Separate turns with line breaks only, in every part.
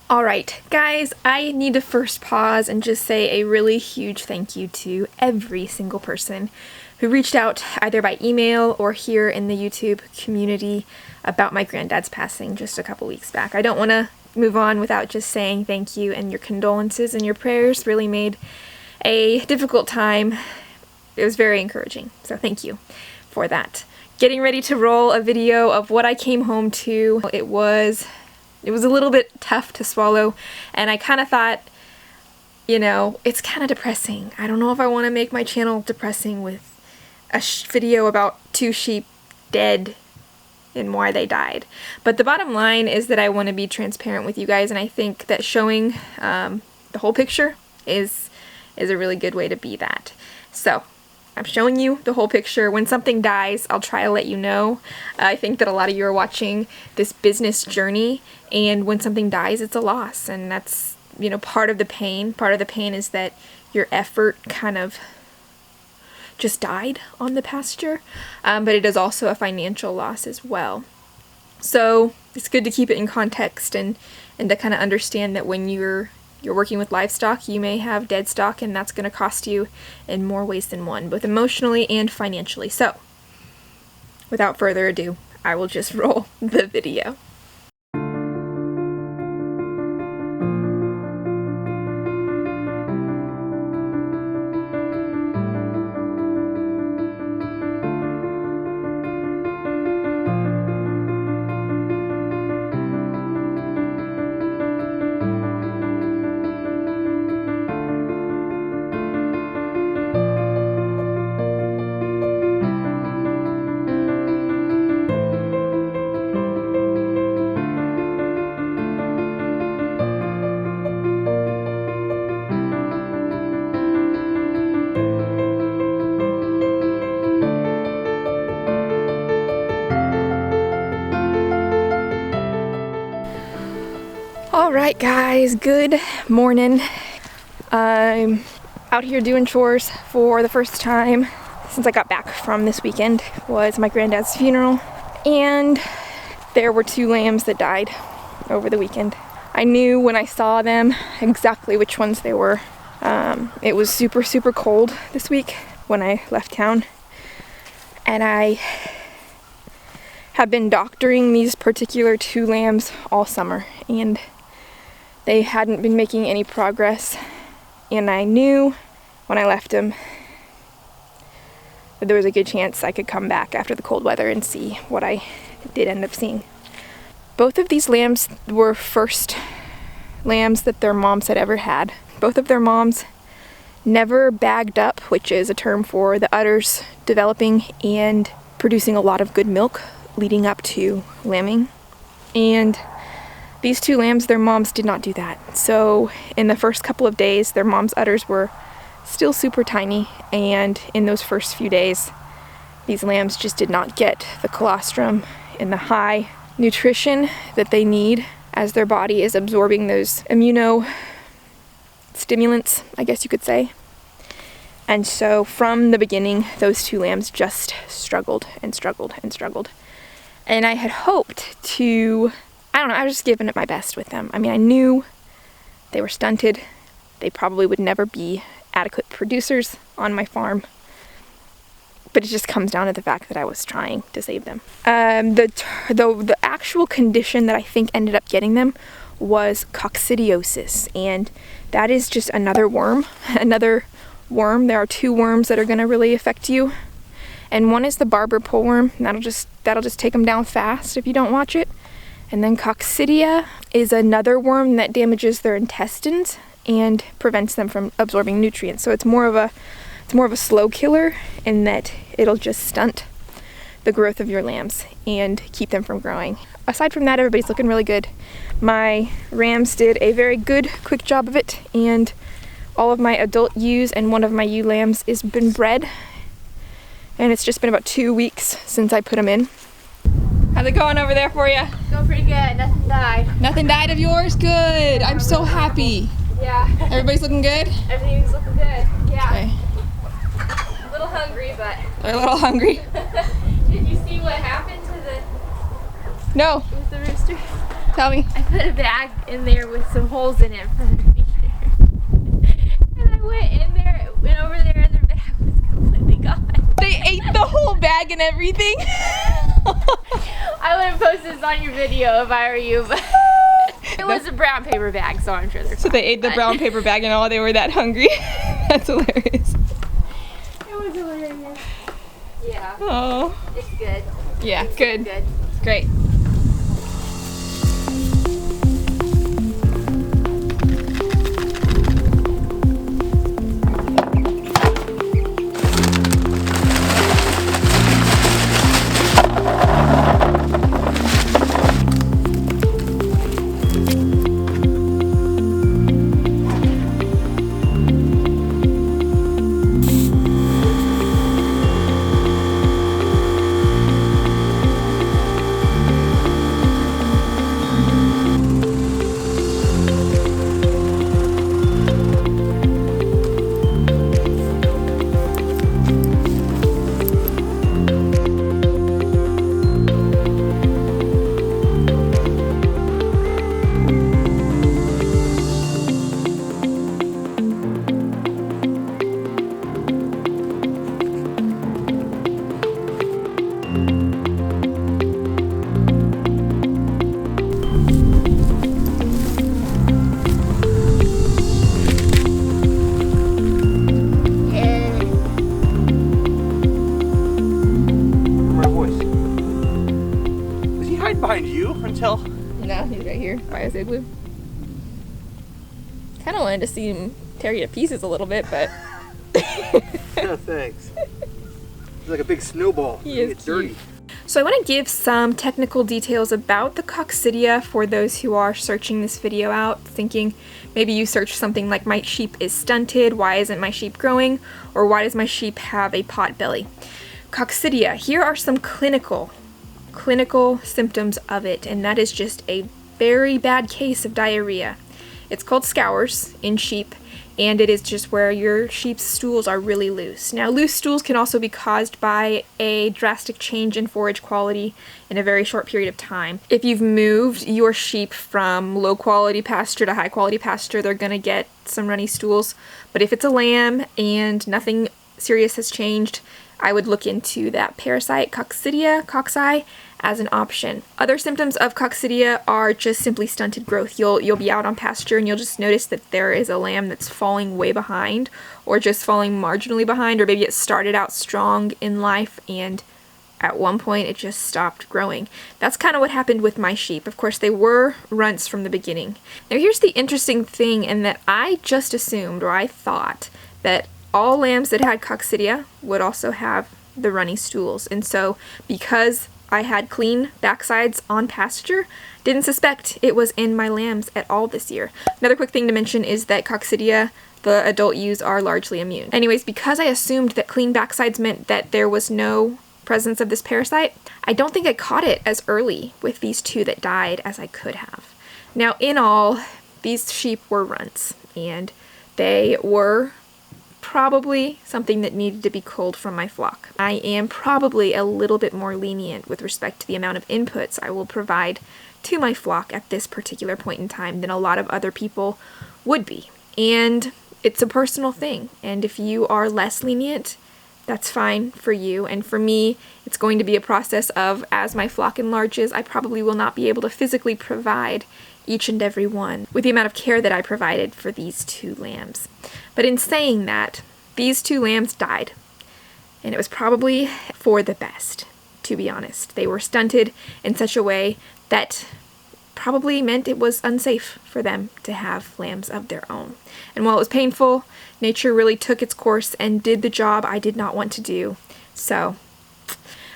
Alright, guys, I need to first pause and just say a really huge thank you to every single person who reached out either by email or here in the YouTube community about my granddad's passing just a couple weeks back. I don't want to move on without just saying thank you, and your condolences and your prayers really made a difficult time. It was very encouraging, so thank you for that. Getting ready to roll a video of what I came home to. It was a little bit tough to swallow, and I kind of thought, you know, it's kind of depressing. I don't know if I want to make my channel depressing with a video about 2 sheep dead and why they died. But the bottom line is that I want to be transparent with you guys, and I think that showing the whole picture is a really good way to be that. So I'm showing you the whole picture. When something dies, I'll try to let you know. I think that a lot of you are watching this business journey, and when something dies, it's a loss, and that's, you know, part of the pain. Part of the pain is that your effort kind of just died on the pasture, but it is also a financial loss as well. So it's good to keep it in context and to kind of understand that when you're working with livestock, you may have dead stock, and that's going to cost you in more ways than one, both emotionally and financially. So, without further ado, I will just roll the video. Alright guys, good morning. I'm out here doing chores for the first time since I got back from this weekend. It was my granddad's funeral, and there were 2 lambs that died over the weekend. I knew when I saw them exactly which ones they were. It was super cold this week when I left town, and I have been doctoring these particular 2 lambs all summer, and they hadn't been making any progress, and I knew when I left them that there was a good chance I could come back after the cold weather and see what I did end up seeing. Both of these lambs were first lambs that their moms had ever had. Both of their moms never bagged up, which is a term for the udders developing and producing a lot of good milk leading up to lambing. And these 2 lambs, their moms did not do that. So in the first couple of days, their mom's udders were still super tiny, and in those first few days, these lambs just did not get the colostrum and the high nutrition that they need as their body is absorbing those immunostimulants, I guess you could say. And so from the beginning, those 2 lambs just struggled and struggled and struggled. And I had hoped to, I don't know, I was just giving it my best with them. I mean, I knew they were stunted. They probably would never be adequate producers on my farm. But it just comes down to the fact that I was trying to save them. The actual condition that I think ended up getting them was Coccidiosis. And that is just another worm. There are 2 worms that are going to really affect you. And one is the barber poleworm. That'll just take them down fast if you don't watch it. And then Coccidia is another worm that damages their intestines and prevents them from absorbing nutrients. So it's more of a slow killer in that it'll just stunt the growth of your lambs and keep them from growing. Aside from that, everybody's looking really good. My rams did a very good, quick job of it, and all of my adult ewes and one of my ewe lambs has been bred. And it's just been about 2 weeks since I put them in. How's it going over there for you?
Going pretty good. Nothing died.
Nothing died of yours? Good. I'm so happy.
Yeah.
Everybody's looking good?
Everything's looking good. Yeah.
Okay.
A little hungry, but.
They're a little hungry.
Did you see what happened to the?
No.
With the rooster?
Tell me.
I put a bag in there with some holes in it for the feeder. And I went in there, went over there, and the bag was completely gone.
They ate the whole bag and everything.
I wouldn't post this on your video if I were you, but it was a brown paper bag, so I'm sure they're
So they ate the brown paper bag and all they were that hungry. That's hilarious.
It was hilarious. Yeah.
Oh.
It's good.
Yeah,
It's
good.
Good.
Great.
Behind you until...
No, he's right here by his igloo. Kind of wanted to see him tear you to pieces a little bit, but...
No, thanks. He's like a big snowball.
He is
It's dirty.
So I want to give some technical details about the Coccidia for those who are searching this video out, thinking maybe you search something like my sheep is stunted, why isn't my sheep growing, or why does my sheep have a pot belly? Coccidia, here are some clinical symptoms of it, and that is just a very bad case of diarrhea. It's called scours in sheep, and it is just where your sheep's stools are really loose. Now, loose stools can also be caused by a drastic change in forage quality in a very short period of time. If you've moved your sheep from low quality pasture to high quality pasture, they're gonna get some runny stools. But if it's a lamb and nothing serious has changed, I would look into that parasite, Cocci, as an option. Other symptoms of Coccidia are just simply stunted growth. You'll be out on pasture and you'll just notice that there is a lamb that's falling way behind, or just falling marginally behind, or maybe it started out strong in life and at one point it just stopped growing. That's kind of what happened with my sheep. Of course, they were runts from the beginning. Now here's the interesting thing, in that I just assumed, or I thought, that all lambs that had Coccidia would also have the runny stools. And so because I had clean backsides on pasture, didn't suspect it was in my lambs at all this year. Another quick thing to mention is that Coccidia, the adult ewes, are largely immune. Anyways, because I assumed that clean backsides meant that there was no presence of this parasite, I don't think I caught it as early with these two that died as I could have. Now, in all, these sheep were runts, and they were probably something that needed to be culled from my flock. I am probably a little bit more lenient with respect to the amount of inputs I will provide to my flock at this particular point in time than a lot of other people would be. And it's a personal thing, and if you are less lenient, that's fine for you. And for me, it's going to be a process of, as my flock enlarges, I probably will not be able to physically provide each and every one with the amount of care that I provided for these two lambs. But in saying that, these two lambs died, and it was probably for the best, to be honest. They were stunted in such a way that probably meant it was unsafe for them to have lambs of their own. And while it was painful, nature really took its course and did the job I did not want to do. So,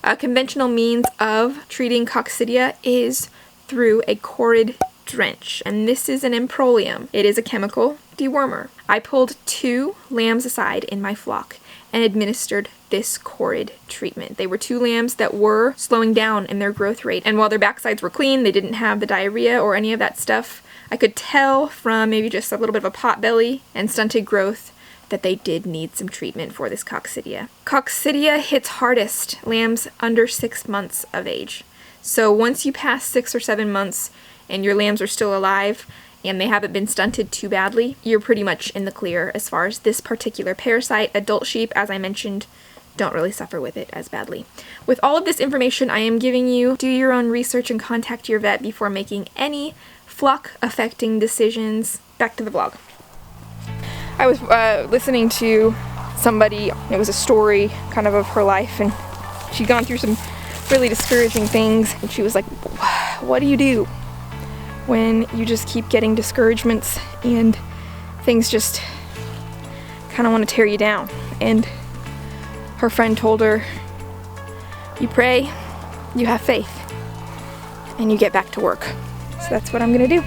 a conventional means of treating Coccidia is through a chorrid drench, and this is an improlium. It is a chemical dewormer. I pulled 2 lambs aside in my flock and administered this chorrid treatment. They were 2 lambs that were slowing down in their growth rate, and while their backsides were clean, they didn't have the diarrhea or any of that stuff. I could tell from maybe just a little bit of a pot belly and stunted growth that they did need some treatment for this Coccidia. Coccidia hits hardest lambs under 6 months of age. So once you pass 6 or 7 months, and your lambs are still alive and they haven't been stunted too badly, you're pretty much in the clear as far as this particular parasite. Adult sheep, as I mentioned, don't really suffer with it as badly. With all of this information I am giving you, do your own research and contact your vet before making any flock affecting decisions. Back to the vlog. I was listening to somebody, it was a story kind of her life, and she'd gone through some really discouraging things, and she was like, what do you do when you just keep getting discouragements and things just kind of want to tear you down? And her friend told her, you pray, you have faith, and you get back to work. So that's what I'm gonna do.